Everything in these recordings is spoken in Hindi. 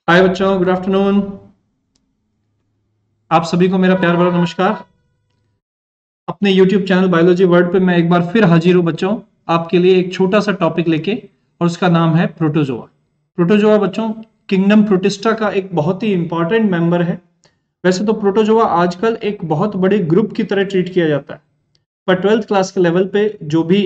हाय बच्चों, गुड आफ्टरनून। आप सभी को मेरा प्यार भरा नमस्कार। अपने YouTube चैनल बायोलॉजी वर्ल्ड पे मैं एक बार फिर हाजिर हूँ बच्चों, आपके लिए एक छोटा सा टॉपिक लेके, और उसका नाम है प्रोटोजोआ। प्रोटोजोआ बच्चों किंगडम प्रोटिस्टा का एक बहुत ही इंपॉर्टेंट मेंबर है। वैसे तो प्रोटोजोआ आजकल एक बहुत बड़े ग्रुप की तरह ट्रीट किया जाता है, पर 12th क्लास के लेवल पे जो भी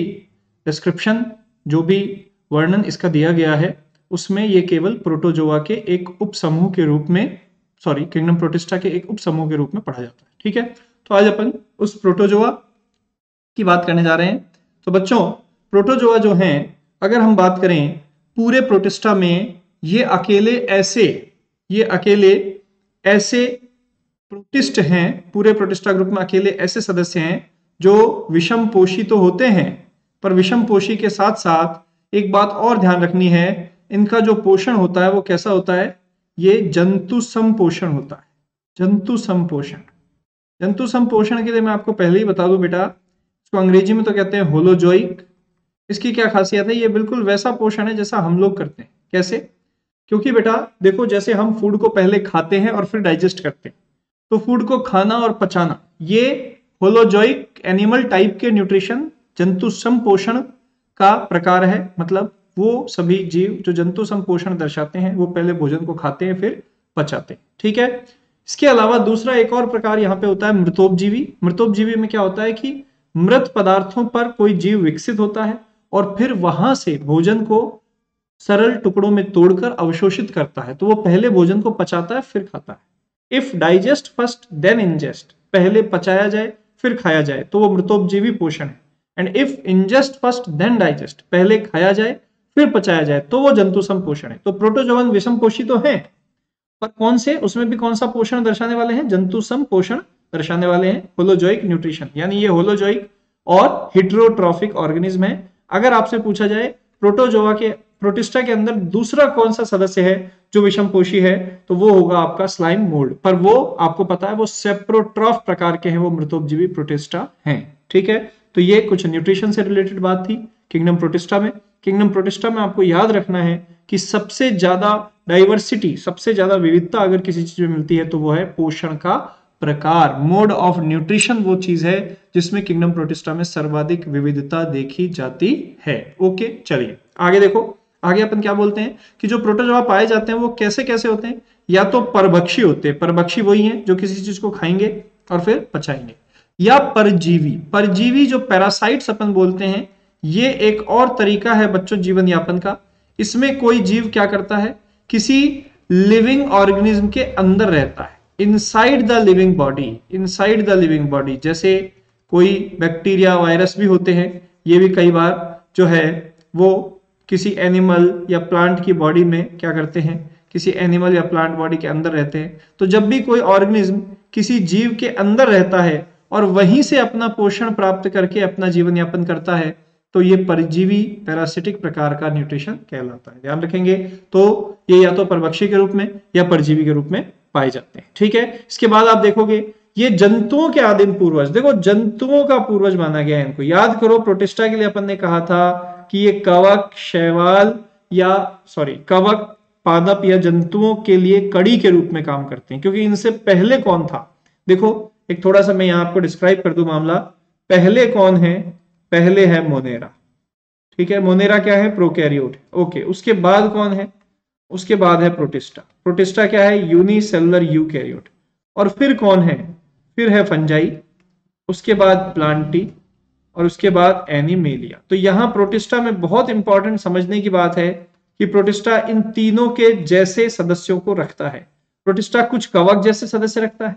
डिस्क्रिप्शन, जो भी वर्णन इसका दिया गया है, उसमें ये केवल प्रोटोजोआ के एक उप समूह के रूप में, सॉरी, किंगडम प्रोटिस्टा के एक उप समूह के रूप में पढ़ा जाता है। ठीक है, तो आज अपन उस प्रोटोजोआ की बात करने जा रहे हैं। तो बच्चों, प्रोटोजोआ जो हैं, अगर हम बात करें पूरे प्रोटिस्टा में, ये अकेले ऐसे प्रोटिस्ट हैं, पूरे प्रोटिस्टा ग्रुप में अकेले ऐसे सदस्य हैं जो विषम पोषी तो होते हैं, पर विषम पोषी के साथ साथ एक बात और ध्यान रखनी है, इनका जो पोषण होता है वो कैसा होता है? ये जंतु संपोषण होता है। जंतु संपोषण, जंतु संपोषण के लिए मैं आपको पहले ही बता दूं बेटा, इसको अंग्रेजी में तो कहते हैं होलोजोइक। इसकी क्या खासियत है? ये बिल्कुल वैसा पोषण है जैसा हम लोग करते हैं। कैसे? क्योंकि बेटा देखो, जैसे हम फूड को पहले खाते हैं और फिर डाइजेस्ट करते हैं, तो फूड को खाना और पचाना, ये होलोजोइक एनिमल टाइप के न्यूट्रिशन, जंतु संपोषण का प्रकार है। मतलब वो सभी जीव जो जंतु संपोषण दर्शाते हैं, वो पहले भोजन को खाते हैं फिर पचाते हैं। ठीक है, इसके अलावा दूसरा एक और प्रकार यहाँ पे होता है मृतोपजीवी। मृतोपजीवी में क्या होता है कि मृत पदार्थों पर कोई जीव विकसित होता है और फिर वहां से भोजन को सरल टुकड़ों में तोड़कर अवशोषित करता है। तो वो पहले भोजन को पचाता है फिर खाता है। If digest first then ingest, पहले पचाया जाए फिर खाया जाए, तो वो मृतोपजीवी पोषण है। And if ingest first then digest, पहले खाया जाए फिर पचाया जाए, तो वो जंतु संपोषण है। तो प्रोटोजोवन विषम पोषी तो है, पर कौन से, उसमें भी कौन सा पोषण दर्शाने वाले हैं? जंतु संपोषण दर्शाने वाले हैं, होलोजोइक न्यूट्रिशन। यानी ये होलोजोइक और हेटेरोट्रॉफिक ऑर्गेनिज्म है। अगर आपसे पूछा जाए प्रोटोजोआ के, प्रोटिस्टा के अंदर दूसरा कौन सा सदस्य है जो विषम पोषी है, तो वो होगा आपका स्लाइम मोल्ड। पर वो आपको पता है वो सेप्रोट्रॉफ प्रकार के हैं, वो मृतोपजीवी प्रोटिस्टा हैं। ठीक है, तो ये कुछ न्यूट्रिशन से रिलेटेड बात थी किंगडम प्रोटिस्टा में। किंगडम प्रोटिस्टा में आपको याद रखना है कि सबसे ज्यादा डाइवर्सिटी, सबसे ज्यादा विविधता अगर किसी चीज में मिलती है तो वो है पोषण का प्रकार, मोड ऑफ न्यूट्रिशन। वो चीज है जिसमें किंगडम प्रोटिस्टा में सर्वाधिक विविधता देखी जाती है। ओके, चलिए आगे देखो। आगे अपन क्या बोलते हैं कि जो प्रोटोजोआ पाए जाते हैं वो कैसे कैसे होते हैं? या तो परभक्षी होते हैं, परभक्षी वही हैं जो किसी चीज को खाएंगे और फिर पचाएंगे, या परजीवी। परजीवी जो पैरासाइट्स अपन बोलते हैं, ये एक और तरीका है बच्चों जीवन यापन का। इसमें कोई जीव क्या करता है, किसी लिविंग ऑर्गेनिज्म के अंदर रहता है, inside the living body, inside the living body. जैसे कोई बैक्टीरिया, वायरस भी होते हैं, ये भी कई बार जो है वो किसी एनिमल या प्लांट की बॉडी में क्या करते हैं, किसी एनिमल या प्लांट बॉडी के अंदर रहते हैं। तो जब भी कोई ऑर्गेनिज्म किसी जीव के अंदर रहता है और वहीं से अपना पोषण प्राप्त करके अपना जीवन यापन करता है, तो ये परजीवी, पैरासिटिक प्रकार का न्यूट्रिशन कहलाता है। ध्यान रखेंगे, तो ये या तो परभक्षी के रूप में या परजीवी के रूप में पाए जाते हैं। ठीक है, इसके बाद आप देखोगे ये जंतुओं के आदिम पूर्वज, देखो जंतुओं का पूर्वज माना गया है इनको। याद करो, प्रोटिस्टा के लिए अपन ने कहा था कि ये कवक, शैवाल या कवक, पादप या जंतुओं के लिए कड़ी के रूप में काम करते हैं। क्योंकि इनसे पहले कौन था, देखो एक थोड़ा सा मैं यहां आपको डिस्क्राइब कर दूं मामला। पहले कौन है? पहले है मोनेरा। ठीक है, मोनेरा क्या है? प्रोकैरियोट। ओके, उसके बाद कौन है? उसके बाद है प्रोटिस्टा। प्रोटिस्टा क्या है? Unicellular eukaryote. और फिर कौन है? फिर है फंजाई, उसके बाद प्लांटी, और उसके बाद एनिमेलिया। तो यहां प्रोटिस्टा में बहुत इंपॉर्टेंट समझने की बात है कि प्रोटिस्टा इन तीनों के जैसे सदस्यों को रखता है। प्रोटिस्टा कुछ कवक जैसे सदस्य रखता है,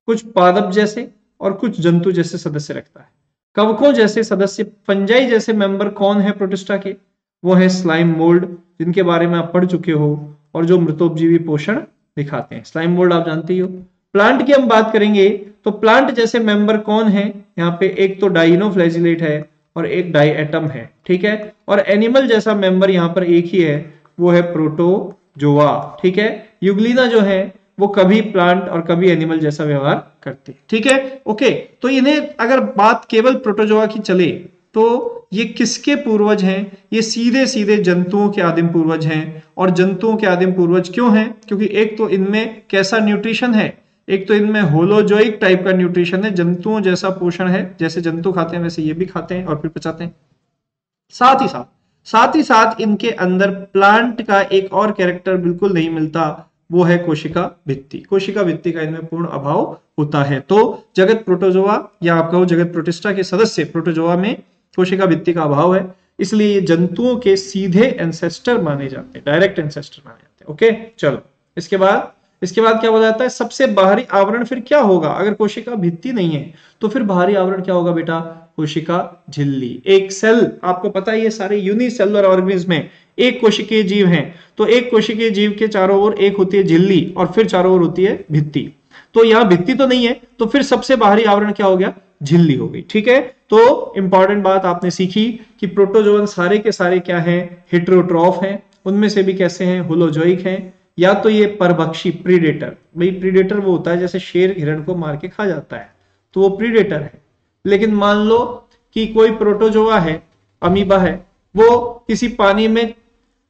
कुछ पादप जैसे, और कुछ जंतु जैसे सदस्य रखता है। कवकों जैसे सदस्य, फंजाई जैसे मेंबर कौन है प्रोटिस्टा के? वो है स्लाइम मोल्ड, जिनके बारे में आप पढ़ चुके हो और जो मृतोपजीवी पोषण दिखाते हैं। स्लाइम मोल्ड आप जानते ही हो। प्लांट की हम बात करेंगे तो प्लांट जैसे मेंबर कौन है? यहाँ पे एक तो डाइनोफ्लैजिलेट है और एक डाइएटम है। ठीक है, और एनिमल जैसा मेंबर यहाँ पर एक ही है, वो है प्रोटोजोआ। ठीक है, यूग्लिना जो है वो कभी प्लांट और कभी एनिमल जैसा व्यवहार करते हैं। ठीक है, ओके। तो इन्हें अगर बात केवल प्रोटोजोआ की चले तो ये किसके पूर्वज हैं? ये सीधे सीधे जंतुओं के आदिम पूर्वज हैं। और जंतुओं के आदिम पूर्वज क्यों हैं? क्योंकि एक तो इनमें कैसा न्यूट्रिशन है, एक तो इनमें होलोजोइक टाइप का न्यूट्रिशन है, जंतुओं जैसा पोषण है, जैसे जंतु खाते हैं वैसे ये भी खाते हैं और फिर पचाते हैं। साथ ही साथ इनके अंदर प्लांट का एक और कैरेक्टर बिल्कुल नहीं मिलता, वो है कोशिका भित्ति। कोशिका भित्ति का इनमें पूर्ण अभाव होता है। तो जगत प्रोटोजोआ या आप कहो जगत प्रोटिस्टा के सदस्य प्रोटोजोआ में कोशिका भित्ति का अभाव है, इसलिए ये जंतुओं के सीधे एंसेस्टर माने जाते हैं, डायरेक्ट एंसेस्टर माने जाते हैं। ओके, चलो इसके बाद क्या बोला जाता है? सबसे बाहरी आवरण फिर क्या होगा? अगर कोशिका भित्ति नहीं है तो फिर बाहरी आवरण क्या होगा बेटा? कोशिका झिल्ली। एक सेल, आपको पता है ये सारे यूनिसेलुलर ऑर्गेनिज्म में एक कोशिकीय जीव हैं, तो एक कोशिकीय जीव के चारों ओर एक होती है झिल्ली और फिर चारों ओर होती है भित्ति। तो यहां भित्ति तो नहीं है, तो फिर सबसे बाहरी आवरण क्या हो गया? झिल्ली हो गई। ठीक है, तो इंपॉर्टेंट बात आपने सीखी कि प्रोटोजोअन सारे के सारे क्या हैं? हेटेरोट्रॉफ हैं। उनमें से भी कैसे हैं? होलोजोइक हैं। या तो ये परभक्षी प्रीडेटर, भाई प्रीडेटर वो होता है जैसे शेर हिरण को मार के खा जाता है, तो वो प्रीडेटर है। लेकिन मान लो कि कोई प्रोटोजोआ है, अमीबा है, वो किसी पानी में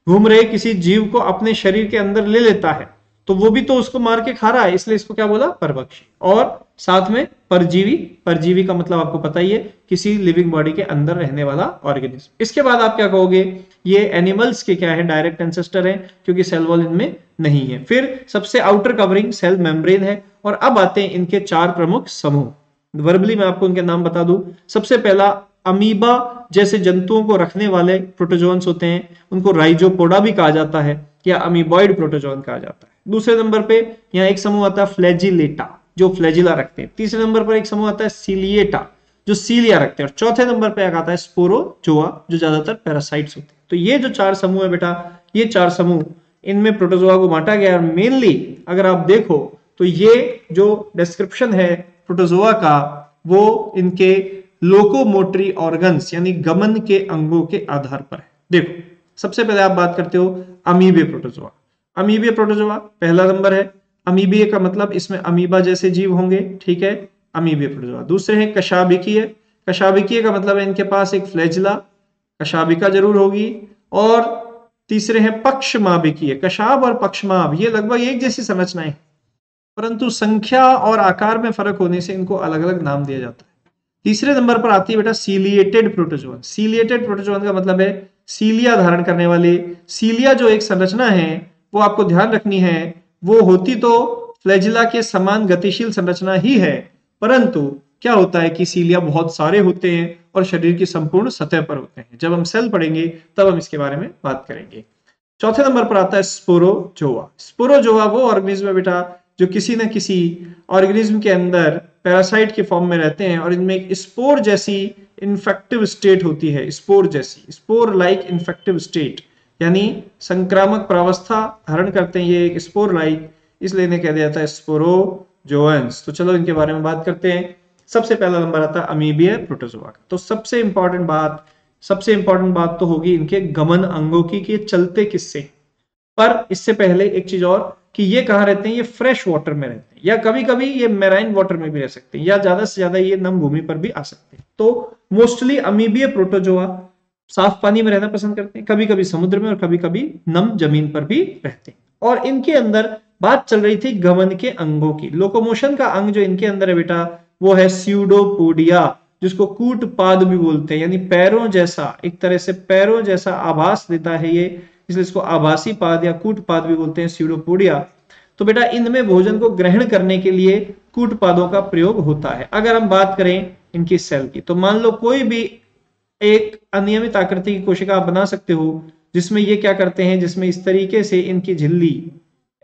घूम रहे किसी जीव को अपने शरीर के अंदर ले लेता है, तो वो भी तो उसको मार के खा रहा है, इसलिए इसको क्या बोला? परभक्षी। और साथ में परजीवी, परजीवी का मतलब आपको पता ही है, किसी लिविंग बॉडी के अंदर रहने वाला ऑर्गेनिज्म। इसके बाद आप क्या कहोगे? ये एनिमल्स के क्या है? डायरेक्ट एंसेस्टर है, क्योंकि सेल वॉल इनमें नहीं है। फिर सबसे आउटर कवरिंग सेल मेम्ब्रेन है। और अब आते हैं इनके चार प्रमुख समूह। वर्बली मैं आपको उनके नाम बता दूं। सबसे पहला, अमीबा जैसे जंतुओं को रखने वाले प्रोटोजोन्स होते हैं, उनको राइजोपोडा भी कहा जाता है या अमीबॉइड प्रोटोजोन कहा जाता है। दूसरे नंबर पे यहाँ एक समूह आता है फ्लैजिलेटा, जो फ्लैजिला रखते हैं। तीसरे नंबर पर एक समूह आता है सीलिएटा, जो सीलिया रखते हैं। और चौथे नंबर पे आता है स्पोरोजोआ, जो ज्यादातर पैरासाइट्स होते हैं। तो ये जो चार समूह है बेटा, ये चार समूह, इनमें प्रोटोजोआ को बांटा गया। और मेनली अगर आप देखो तो ये जो डिस्क्रिप्शन है प्रोटोजोआ का, वो इनके लोकोमोटरी ऑर्गन्स यानी गमन के अंगों के आधार पर है। देखो, सबसे पहले आप बात करते हो अमीबे प्रोटोजोआ। अमीबे प्रोटोजोआ पहला नंबर है। अमीबे का मतलब इसमें अमीबा जैसे जीव होंगे, ठीक है, अमीबे प्रोटोजोआ। दूसरे हैं कशाभिकीय। कशाभिकीय का मतलब है इनके पास एक फ्लैजिला, कशाभिका जरूर होगी। और तीसरे हैं पक्षमाभिकीय। कशाभ और पक्षमाभ ये लगभग एक जैसी संरचनाएं, परंतु संख्या और आकार में फर्क होने से इनको अलग अलग नाम दिया जाता है। तीसरे नंबर पर आती है बेटा सीलिएटेड प्रोटोजोन। सीलिएटेड प्रोटोजोन का मतलब है सीलिया धारण करने वाले। सीलिया जो एक संरचना है, वो आपको ध्यान रखनी है, वो होती तो फ्लैजिला के समान गतिशील संरचना ही है, परंतु क्या होता है कि सीलिया बहुत सारे होते हैं और शरीर की संपूर्ण सतह पर होते हैं। जब हम सेल पढ़ेंगे तब हम इसके बारे में बात करेंगे। चौथे नंबर पर आता है स्पोरोजोआ। स्पोरोजोआ वो ऑर्गेनिज्म है बेटा जो किसी न किसी ऑर्गेनिज्म के अंदर पैरासाइट के फॉर्म में रहते हैं और इनमें एक स्पोर जैसी इन्फेक्टिव स्टेट होती है। स्पोर जैसी, स्पोर लाइक इन्फेक्टिव स्टेट, यानी संक्रामक प्रावस्था धारण करते हैं ये एक स्पोर लाइक, इसलिए इन्हें कह दिया जाता है स्पोरोजोअन्स। तो चलो इनके बारे में बात करते हैं। सबसे पहला नंबर आता है अमीबिया प्रोटोजोआ का। तो सबसे इंपॉर्टेंट बात तो होगी इनके गमन अंगों की कि ये चलते किससे। पर इससे पहले एक चीज और कि ये कहाँ रहते हैं? ये फ्रेश वाटर में रहते हैं, या कभी कभी ये मैराइन वाटर में भी रह सकते हैं, या ज्यादा से ज्यादा ये नम भूमि पर भी आ सकते हैं। तो मोस्टली अमीबिया प्रोटोजोआ साफ पानी में रहना पसंद करते हैं, कभी कभी समुद्र में और कभी कभी नम जमीन पर भी रहते हैं। और इनके अंदर बात चल रही थी गमन के अंगों की। लोकोमोशन का अंग जो इनके अंदर है बेटा, वो है स्यूडोपोडिया, जिसको कूटपाद भी बोलते हैं, यानी पैरों जैसा, एक तरह से पैरों जैसा आभास देता है ये, इसलिए इसको आभासी पाद या कूटपाद भी बोलते हैं, स्यूडोपोडिया। तो बेटा इनमें भोजन को ग्रहण करने के लिए कूटपादों का प्रयोग होता है। अगर हम बात करें इनकी सेल की, तो मान लो कोई भी एक अनियमित आकृति की कोशिका आप बना सकते हो, जिसमें ये क्या करते हैं, जिसमें इस तरीके से इनकी झिल्ली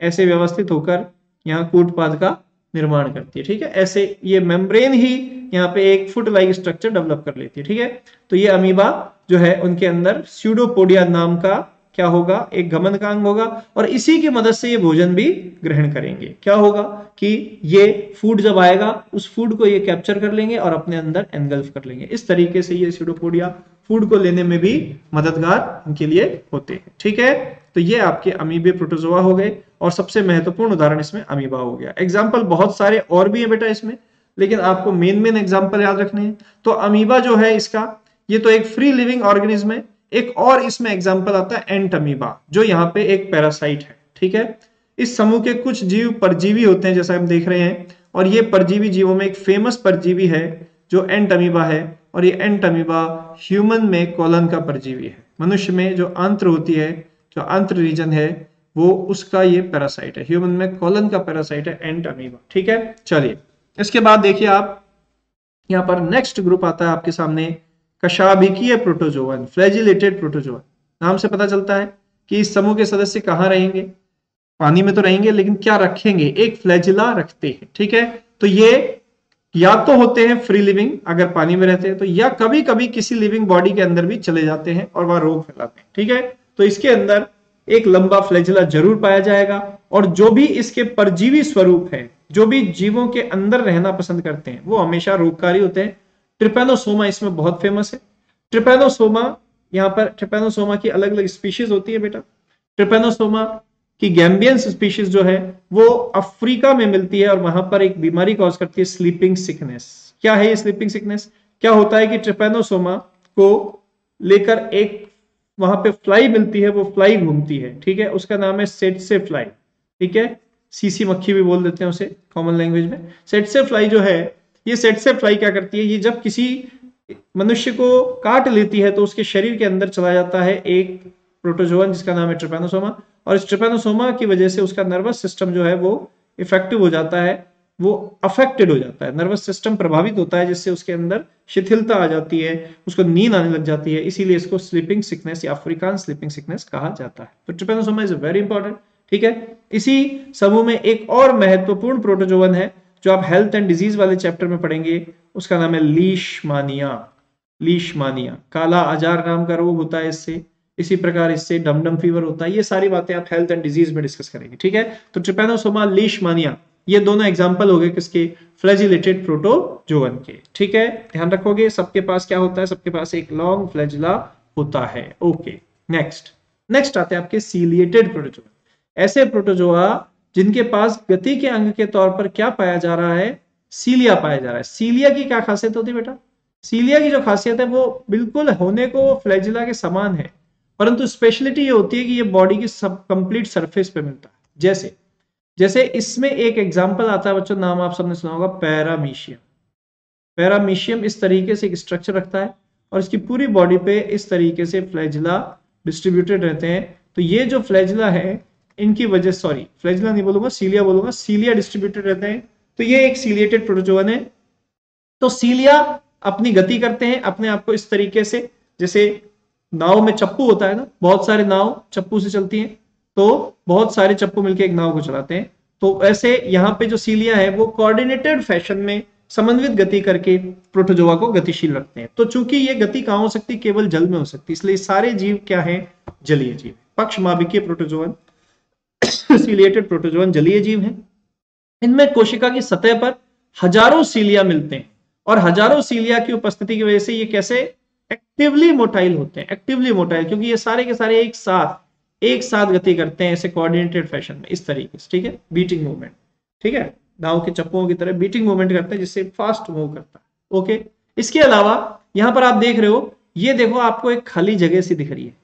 ऐसे व्यवस्थित होकर यहाँ कूटपाद का निर्माण करती है। ठीक है, ऐसे ये मेम्ब्रेन ही यहाँ पे एक फुट लाइक स्ट्रक्चर डेवलप कर लेती है। ठीक है, तो ये अमीबा जो है उनके अंदर स्यूडोपोडिया नाम का क्या होगा? एक गमन का अंग होगा, और इसी की मदद से ये भोजन भी ग्रहण करेंगे। क्या होगा कि ये फूड जब आएगा उस फूड को ये कैप्चर कर लेंगे और अपने अंदर एनगल्फ कर लेंगे। इस तरीके से ये स्यूडोपोडिया फूड को लेने में भी मददगार उनके लिए होते हैं। ठीक है, तो ये आपके अमीबे प्रोटोजोआ हो गए, और सबसे महत्वपूर्ण उदाहरण इसमें अमीबा हो गया। एग्जाम्पल बहुत सारे और भी है बेटा इसमें, लेकिन आपको मेन एग्जाम्पल याद रखने हैं। तो अमीबा जो है इसका ये तो एक फ्री लिविंग ऑर्गेनिज्म है। एक और इसमें एग्जांपल आता है एंट अमीबा, जो यहाँ पे एक पैरासाइट है। ठीक है, इस समूह के कुछ जीव परजीवी होते हैं जैसा हम देख रहे हैं, और ये परजीवी जीवों में एक फेमस परजीवी है जो एंट अमीबा है, और ये एंट अमीबा ह्यूमन में कोलन का परजीवी है। मनुष्य में जो आंत्र होती है, जो आंत्र रीजन है, वो उसका ये पैरासाइट है। ह्यूमन में कोलन का पैरासाइट है एंट अमीबा। ठीक है, चलिए इसके बाद देखिए आप यहाँ पर नेक्स्ट ग्रुप आता है आपके सामने, कशाभिकीय प्रोटोजोवन, फ्लैजिलेटेड प्रोटोजोवन। नाम से पता चलता है कि इस समूह के सदस्य कहाँ रहेंगे, पानी में तो रहेंगे, लेकिन क्या रखेंगे, एक फ्लैजिला रखते हैं। ठीक है, तो ये या तो होते हैं फ्री लिविंग अगर पानी में रहते हैं तो, या कभी कभी किसी लिविंग बॉडी के अंदर भी चले जाते हैं और वह रोग फैलाते हैं। ठीक है, तो इसके अंदर एक लंबा फ्लैजिला जरूर पाया जाएगा, और जो भी इसके परजीवी स्वरूप है, जो भी जीवों के अंदर रहना पसंद करते हैं, वो हमेशा रोगकारी होते हैं। ट्रिपैनोसोमा इसमें बहुत फेमस है। ट्रिपैनोसोमा, यहाँ पर ट्रिपैनोसोमा की अलग अलग स्पीशीज होती है बेटा। ट्रिपैनोसोमा की गैम्बियंस स्पीशीज जो है वो अफ्रीका में मिलती है, और वहां पर एक बीमारी कॉज करती है, स्लीपिंग सिकनेस। क्या है ये स्लीपिंग सिकनेस? क्या होता है कि ट्रिपैनोसोमा को लेकर एक वहां पे फ्लाई मिलती है, वो फ्लाई घूमती है। ठीक है, उसका नाम है सेटसे फ्लाई। ठीक है, सीसी मक्खी भी बोल देते हैं उसे कॉमन लैंग्वेज में। सेटसे फ्लाई जो है, ये सेटसे फ्लाई क्या करती है, ये जब किसी मनुष्य को काट लेती है तो उसके शरीर के अंदर चला जाता है एक प्रोटोजोवन जिसका नाम है ट्रिपैनोसोमा, और इस ट्रिपैनोसोमा की वजह से उसका नर्वस सिस्टम जो है वो इफेक्टिव हो जाता है, वो अफेक्टेड हो जाता है, नर्वस सिस्टम प्रभावित होता है, जिससे उसके अंदर शिथिलता आ जाती है, उसको नींद आने लग जाती है। इसीलिए इसको स्लीपिंग सिकनेस या अफ्रीकान स्लीपिंग सिकनेस कहा जाता है। तो ट्रिपैनोसोमा इज वेरी इंपॉर्टेंट। ठीक है, इसी समूह में एक और महत्वपूर्ण प्रोटोजोवन है जो आप हेल्थ एंड डिजीज वाले चैप्टर में पढ़ेंगे, उसका नाम है लीशमानिया। लीशमानिया, काला आजार नाम का रोग होता है इससे। इसी प्रकार इससे डमडम फीवर होता है। ये सारी बातें आप हेल्थ एंड डिजीज में डिस्कस करेंगे। ठीक है, तो ट्रिपैनोसोमा, लीशमानिया, ये दोनों एग्जांपल हो गए किसके, फ्लैजिलेटेड प्रोटोजोवन के। ठीक है, ध्यान रखोगे सबके पास क्या होता है, सबके पास एक लॉन्ग फ्लैजिला होता है। ओके, नेक्स्ट आते हैं आपके सीलिएटेड प्रोटोजोआ। ऐसे प्रोटोजोआ जिनके पास गति के अंग के तौर पर क्या पाया जा रहा है, सीलिया पाया जा रहा है। सीलिया की क्या खासियत होती है बेटा? सीलिया की जो खासियत है वो बिल्कुल होने को फ्लैजिला के समान है, परंतु स्पेशलिटी ये होती है कि ये बॉडी की सब कंप्लीट सरफेस पे मिलता है। जैसे इसमें एक एग्जांपल आता है बच्चों, नाम आप सबने सुना होगा, पैरामीशियम। पैरामीशियम इस तरीके से एक स्ट्रक्चर रखता है और इसकी पूरी बॉडी पे इस तरीके से फ्लैजिला डिस्ट्रीब्यूटेड रहते हैं। तो ये जो फ्लैजिला है इनकी वजह, सॉरी फ्लैजिला नहीं बोलूंगा, सीलिया बोलूंगा, सीलिया डिस्ट्रीब्यूटेड रहते हैं। तो ये एक सीलिएटेड प्रोटोजोवन है। तो सीलिया अपनी गति करते हैं अपने आप को इस तरीके से, जैसे नाव में चप्पू होता है ना, बहुत सारे नाव चप्पू से चलती हैं, तो बहुत सारे चप्पू मिलकर एक नाव को चलाते हैं। तो ऐसे यहाँ पे जो सीलिया है वो कोऑर्डिनेटेड फैशन में समन्वित गति करके प्रोटोजोआ को गतिशील रखते हैं। तो चूंकि ये गति कहां हो सकती, केवल जल में हो सकती, इसलिए सारे जीव क्या हैं, जलीय जीव। पक्षमाभिकीय प्रोटोजोवन, सीलिएटेड प्रोटोजोवन जलीय जीव हैं। इनमें कोशिका की सतह पर हजारों सीलिया मिलते हैं, और हजारों सीलिया की उपस्थिति की वजह से ये कैसे एक्टिवली मोटाइल होते हैं, एक्टिवली मोटाइल, क्योंकि ये सारे के सारे एक साथ गति करते हैं ऐसे कोऑर्डिनेटेड फैशन में, इस तरीके से। ठीक है, बीटिंग मूवमेंट। ठीक है, नाव के चप्पुओं की तरह बीटिंग मूवमेंट करते हैं जिससे फास्ट मूव करता है। ओके, इसके अलावा यहां पर आप देख रहे हो, ये देखो आपको एक खाली जगह सी दिख रही है,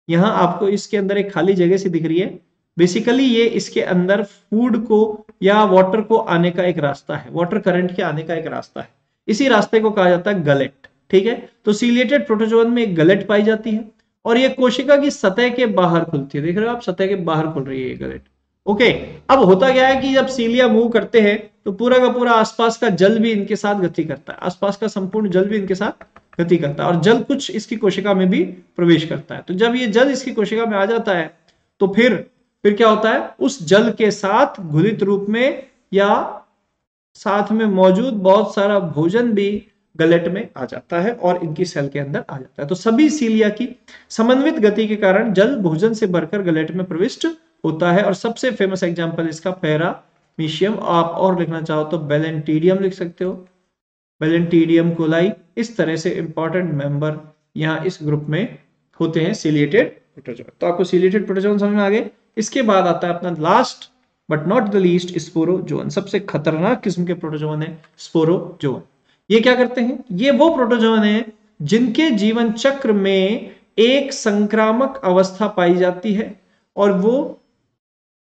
यहां आपको इसके अंदर एक खाली जगह सी दिख रही है। बेसिकली ये इसके अंदर फूड को या वाटर को आने का एक रास्ता है, वाटर करंट के आने का एक रास्ता है। इसी रास्ते को कहा जाता है गलेट। ठीक है, तो सीलिएटेड प्रोटोजोवन में एक गलेट पाई जाती है, और ये कोशिका की सतह के बाहर खुलती है। देख रहे हो आप, सतह के बाहर खुल रही है ये गलेट। ओके, अब होता क्या है कि जब सीलिया मूव करते हैं तो पूरा का पूरा आसपास का जल भी इनके साथ गति करता है, आसपास का संपूर्ण जल भी इनके साथ गति करता है, और जल कुछ इसकी कोशिका में भी प्रवेश करता है। तो जब ये जल इसकी कोशिका में आ जाता है तो फिर क्या होता है, उस जल के साथ घुलित रूप में या साथ में मौजूद बहुत सारा भोजन भी गलेट में आ जाता है और इनकी सेल के अंदर आ जाता है। तो सभी सीलिया की समन्वित गति के कारण जल भोजन से भरकर गलेट में प्रविष्ट होता है। और सबसे फेमस एग्जांपल इसका पैरामीशियम, आप और लिखना चाहो तो बेलेंटीडियम लिख सकते हो, बेलेंटीडियम कोलाई। इस तरह से इंपॉर्टेंट मेंबर यहाँ इस ग्रुप में होते हैं सीलिएटेड प्रोटोजोआ। तो आपको सीलिएटेड प्रोटोजोआ समझ में आ गए। इसके बाद आता है अपना last but not the least, sporozoan. सबसे खतरनाक किस्म के प्रोटोजोअन है स्पोरोजोअन। ये क्या करते हैं, ये वो प्रोटोजोअन है जिनके जीवन चक्र में एक संक्रामक अवस्था पाई जाती है, और वो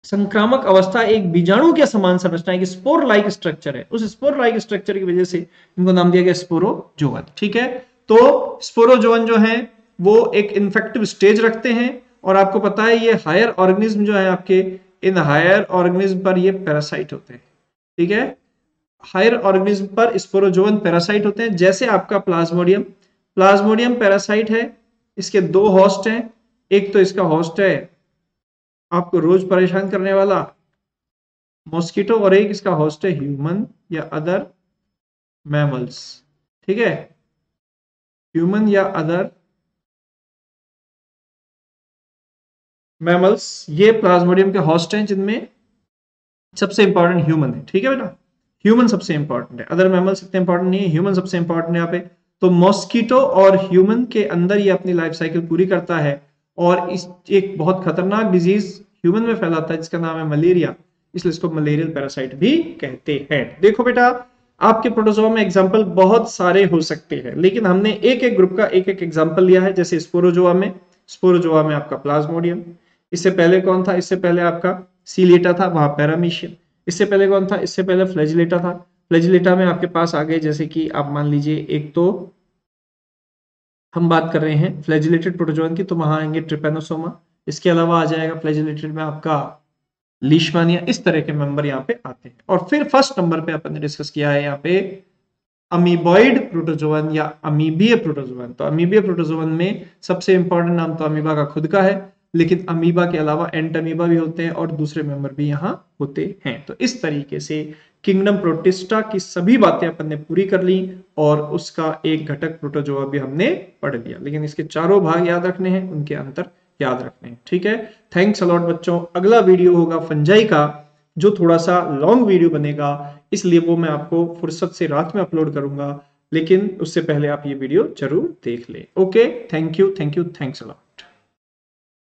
संक्रामक अवस्था एक बीजाणु के समान संरचना है, स्पोर लाइक स्ट्रक्चर है। उस स्पोर लाइक स्ट्रक्चर की वजह से इनको नाम दिया गया स्पोरोजोअन। ठीक है, तो स्पोरोजोअन जो है वो एक इन्फेक्टिव स्टेज रखते हैं, और आपको पता है ये हायर ऑर्गेनिज्म जो है आपके, इन हायर ऑर्गेनिज्म पर ये पैरासाइट होते हैं। ठीक है, हायर ऑर्गेनिज्म पर स्पोरोजोअन पैरासाइट होते हैं, जैसे आपका प्लाज्मोडियम। प्लाज्मोडियम पैरासाइट है, इसके दो होस्ट हैं, एक तो इसका होस्ट है आपको रोज परेशान करने वाला मॉस्किटो, और एक इसका होस्ट है ह्यूमन या अदर मैमल्स। ठीक है, ह्यूमन या अदर मैमल्स, ये प्लाज्मोडियम के होस्ट हैं, जिनमें सबसे इंपॉर्टेंट ह्यूमन है। ठीक है बेटा, ह्यूमन सबसे इंपॉर्टेंट है, अदर मैमल्स इतने इंपॉर्टेंट नहीं है, ह्यूमन सबसे इंपॉर्टेंट है यहाँ पे। तो मॉस्किटो और ह्यूमन के अंदर ये अपनी लाइफ साइकिल पूरी करता है, और इस एक बहुत खतरनाक डिजीज ह्यूमन में फैलाता है जिसका नाम है मलेरिया, इसलिए इसको मलेरियल पैरासाइट भी कहते हैं। देखो बेटा, आपके प्रोटोजोआ में एग्जाम्पल बहुत सारे हो सकते हैं, लेकिन हमने एक एक ग्रुप का एक एक एग्जाम्पल लिया है। जैसे स्पोरोजोआ में आपका प्लाज्मोडियम, इससे पहले कौन था, इससे पहले आपका सीलेटा था, वहां पैरामीशियम। इससे पहले कौन था, इससे पहले फ्लैजिलेटा था। फ्लैजिलेटा में आपके पास आ गए, जैसे कि आप मान लीजिए, एक तो हम बात कर रहे हैं फ्लैजिलेटेड प्रोटोजोअन की, तो वहां आएंगे ट्रिपेनोसोमा। इसके अलावा आ जाएगा फ्लैजिलेटेड में आपका लीशमानिया। इस तरह के मेंबर यहाँ पे आते हैं। और फिर फर्स्ट नंबर पे अपन ने डिस्कस किया है यहाँ पे अमीबॉइड प्रोटोजोअन या अमीबीय प्रोटोजोअन। तो अमीबीय प्रोटोजोअन में सबसे इंपॉर्टेंट नाम तो अमीबा का खुद का है, लेकिन अमीबा के अलावा एंटमीबा भी होते हैं और दूसरे मेंबर भी यहाँ होते हैं। तो इस तरीके से किंगडम प्रोटिस्टा की सभी बातें अपन ने पूरी कर ली, और उसका एक घटक प्रोटोजोआ भी हमने पढ़ लिया, लेकिन इसके चारों भाग याद रखने हैं, उनके अंतर याद रखने हैं। ठीक है, थैंक्स अलॉट बच्चों। अगला वीडियो होगा फंजाई का, जो थोड़ा सा लॉन्ग वीडियो बनेगा, इसलिए वो मैं आपको फुर्सत से रात में अपलोड करूंगा, लेकिन उससे पहले आप ये वीडियो जरूर देख ले। Okay, thank you, thanks a lot.